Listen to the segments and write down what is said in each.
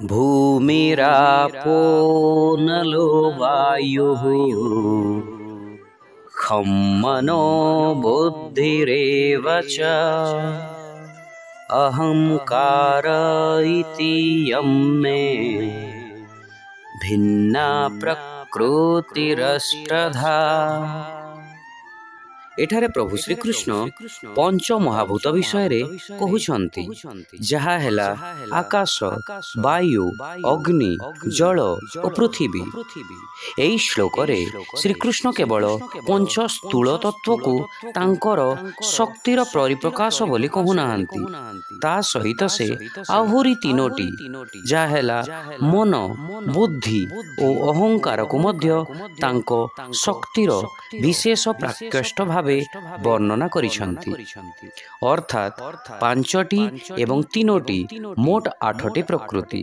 भूमिरापो नलो वायुः खं मनो बुद्धिरेव च अहंकार इति यं मे भिन्ना प्रकृतिरष्टधा। एठारे प्रभु श्रीकृष्ण पंच महाभूत विषय कहउछंती, जहा हेला आकाश, वायु, अग्नि, जल और पृथ्वी। एई श्लोक रे श्रीकृष्ण केवल पंच स्थूल तत्व को तांकर शक्तिर परिप्रकाश बोली कहूनाहांती। ता सहित से आहुरी तीनोटी जहा हेला मन, बुद्धि और अहंकार को मध्य तांको शक्तिर विशेष प्राकृष्ट भावे वर्णना करिसंती। अर्थात पांचटी एवं तीनोटी मोट आठटी प्रकृति।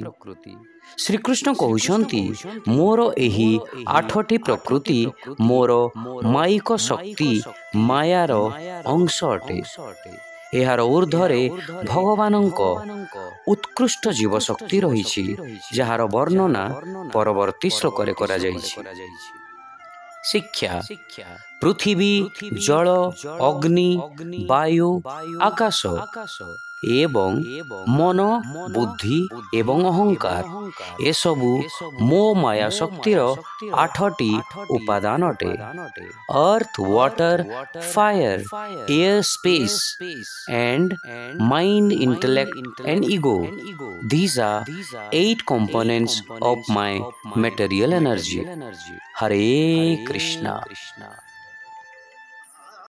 श्रीकृष्ण कहउछंती, मोर एही आठटी प्रकृति मोर मायिक शक्ति मायार अंश अटे। एहार ऊर्ध्वरे भगवानंक उत्कृष्ट जीव शक्ति रहिछि, जहार वर्णना परवर्ती श्लोक रे करा जाइछि। शिक्षा पृथ्वी, जल, अग्नि, वायु, आकाश एवं मन, बुद्धि एवं अहंकार एसबु मो माया शक्तिर आठटी उपादान अटे। Earth, water, fire, air, space and mind, intellect and ego. These are 8 components of my material energy. Hare Krishna।